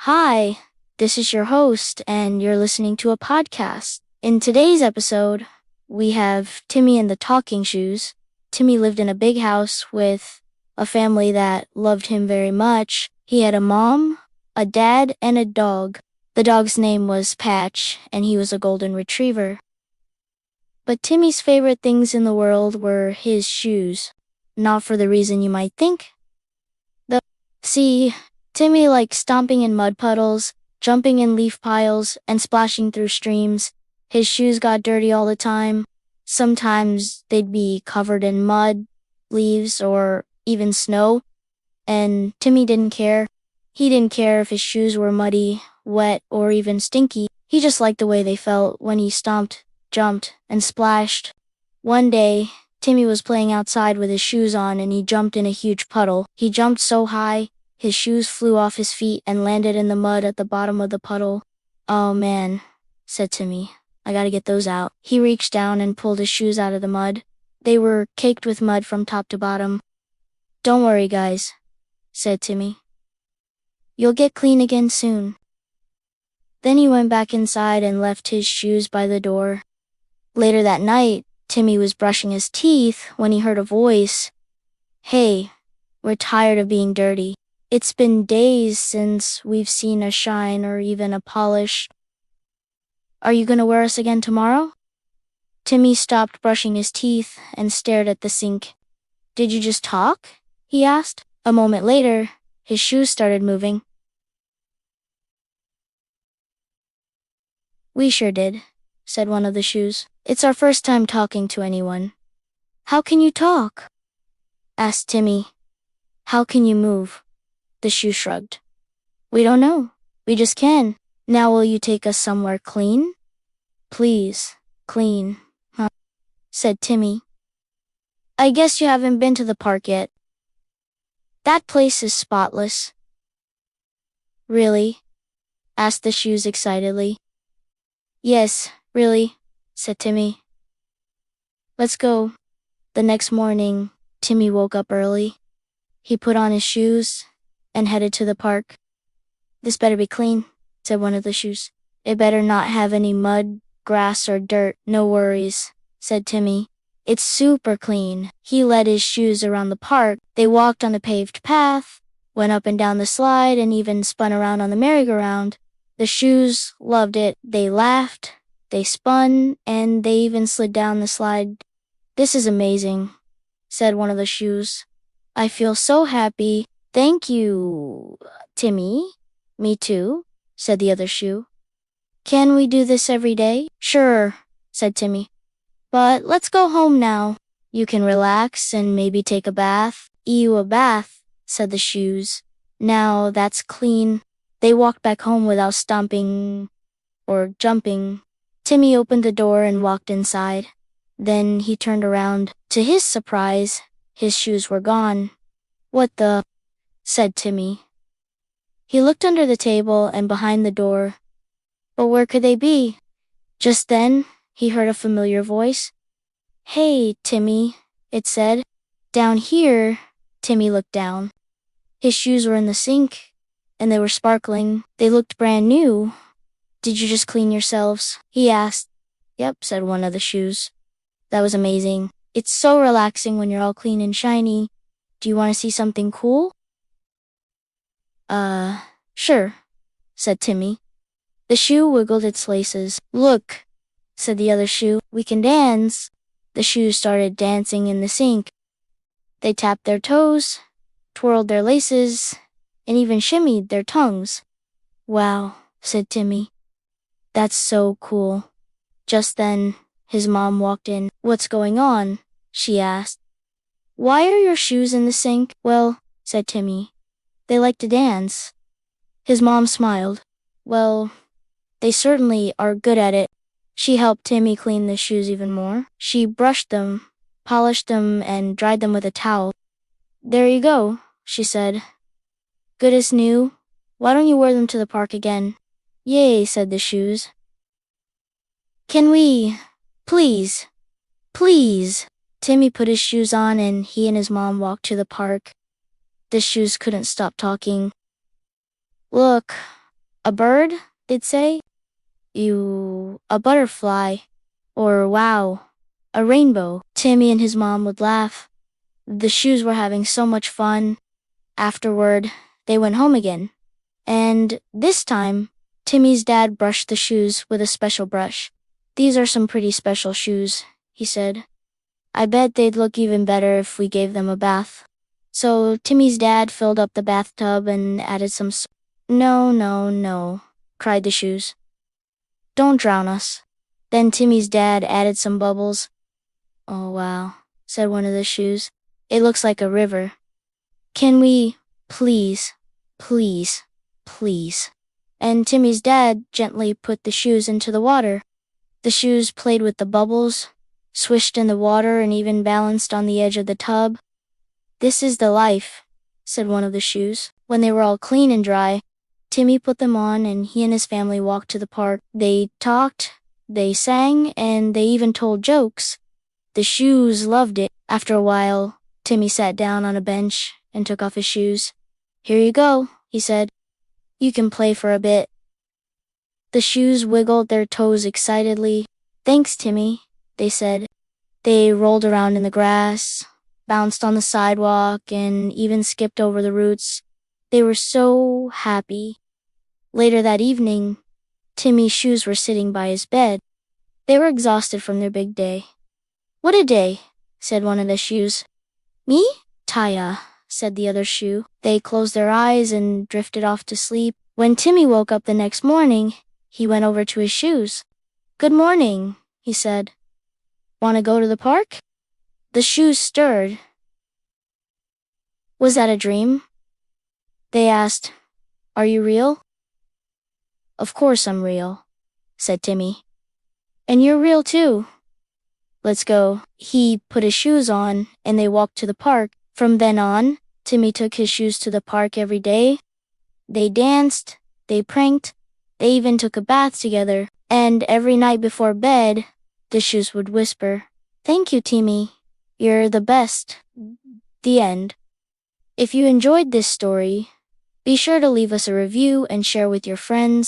Hi, this is your host, and you're listening to a podcast. In today's episode, we have Timmy and the Talking Shoes. Timmy lived in a big house with a family that loved him very much. He had a mom, a dad, and a dog. The dog's name was Patch, and he was a golden retriever. But Timmy's favorite things in the world were his shoes. Not for the reason you might think. See, Timmy liked stomping in mud puddles, jumping in leaf piles, and splashing through streams. His shoes got dirty all the time. Sometimes they'd be covered in mud, leaves, or even snow. And Timmy didn't care. He didn't care if his shoes were muddy, wet, or even stinky. He just liked the way they felt when he stomped, jumped, and splashed. One day, Timmy was playing outside with his shoes on and he jumped in a huge puddle. He jumped so high, his shoes flew off his feet and landed in the mud at the bottom of the puddle. "Oh man," said Timmy. "I gotta get those out." He reached down and pulled his shoes out of the mud. They were caked with mud from top to bottom. "Don't worry, guys," said Timmy. "You'll get clean again soon." Then he went back inside and left his shoes by the door. Later that night, Timmy was brushing his teeth when he heard a voice. "Hey, we're tired of being dirty. It's been days since we've seen a shine or even a polish. Are you gonna wear us again tomorrow?" Timmy stopped brushing his teeth and stared at the sink. "Did you just talk?" he asked. A moment later, his shoes started moving. "We sure did," said one of the shoes. "It's our first time talking to anyone." "How can you talk?" asked Timmy. "How can you move?" The shoe shrugged. "We don't know. We just can. Now will you take us somewhere clean?" "Please, clean, huh?" said Timmy. "I guess you haven't been to the park yet. That place is spotless." "Really?" asked the shoes excitedly. "Yes, really," said Timmy. "Let's go." The next morning, Timmy woke up early. He put on his shoes and headed to the park. "This better be clean," said one of the shoes. "It better not have any mud, grass, or dirt." "No worries," said Timmy. "It's super clean." He led his shoes around the park. They walked on the paved path, went up and down the slide, and even spun around on the merry-go-round. The shoes loved it. They laughed, they spun, and they even slid down the slide. "This is amazing," said one of the shoes. "I feel so happy." "Thank you, Timmy." "Me too," said the other shoe. "Can we do this every day?" "Sure," said Timmy. "But let's go home now. You can relax and maybe take a bath." "Ew, a bath," said the shoes. "Now that's clean." They walked back home without stomping or jumping. Timmy opened the door and walked inside. Then he turned around. To his surprise, his shoes were gone. "What the?" said Timmy. He looked under the table and behind the door. But where could they be? Just then, he heard a familiar voice. "Hey, Timmy," it said. "Down here." Timmy looked down. His shoes were in the sink, and they were sparkling. They looked brand new. "Did you just clean yourselves?" he asked. "Yep," said one of the shoes. "That was amazing. It's so relaxing when you're all clean and shiny. Do you want to see something cool?" Sure," said Timmy. The shoe wiggled its laces. "Look," said the other shoe. "We can dance." The shoes started dancing in the sink. They tapped their toes, twirled their laces, and even shimmied their tongues. "Wow," said Timmy. "That's so cool." Just then, his mom walked in. "What's going on?" she asked. "Why are your shoes in the sink?" "Well," said Timmy, "they like to dance." His mom smiled. "Well, they certainly are good at it." She helped Timmy clean the shoes even more. She brushed them, polished them, and dried them with a towel. "There you go," she said. "Good as new. Why don't you wear them to the park again?" "Yay," said the shoes. "Can we, please, please?" Timmy put his shoes on and he and his mom walked to the park. The shoes couldn't stop talking. "Look," A bird, they'd say. Ew, a butterfly. Or wow, a rainbow. Timmy and his mom would laugh. The shoes were having so much fun. Afterward, they went home again. And this time, Timmy's dad brushed the shoes with a special brush. "These are some pretty special shoes," he said. "I bet they'd look even better if we gave them a bath." So Timmy's dad filled up the bathtub and added some No, no, no, cried the shoes. "Don't drown us." Then Timmy's dad added some bubbles. "Oh wow," said one of the shoes. "It looks like a river. Can we, please, please, please?" And Timmy's dad gently put the shoes into the water. The shoes played with the bubbles, swished in the water, and even balanced on the edge of the tub. "This is the life," said one of the shoes. When they were all clean and dry, Timmy put them on and he and his family walked to the park. They talked, they sang, and they even told jokes. The shoes loved it. After a while, Timmy sat down on a bench and took off his shoes. "Here you go," he said. "You can play for a bit." The shoes wiggled their toes excitedly. "Thanks, Timmy," they said. They rolled around in the grass, bounced on the sidewalk, and even skipped over the roots. They were so happy. Later that evening, Timmy's shoes were sitting by his bed. They were exhausted from their big day. "What a day," said one of the shoes. "Me? Taya," said the other shoe. They closed their eyes and drifted off to sleep. When Timmy woke up the next morning, he went over to his shoes. "Good morning," he said. "Want to go to the park?" The shoes stirred. "Was that a dream?" They asked. "Are you real?" "Of course I'm real," said Timmy. "And you're real too. Let's go." He put his shoes on and they walked to the park. From then on, Timmy took his shoes to the park every day. They danced, they pranked, they even took a bath together. And every night before bed, the shoes would whisper, "Thank you, Timmy. You're the best." The end. If you enjoyed this story, be sure to leave us a review and share with your friends.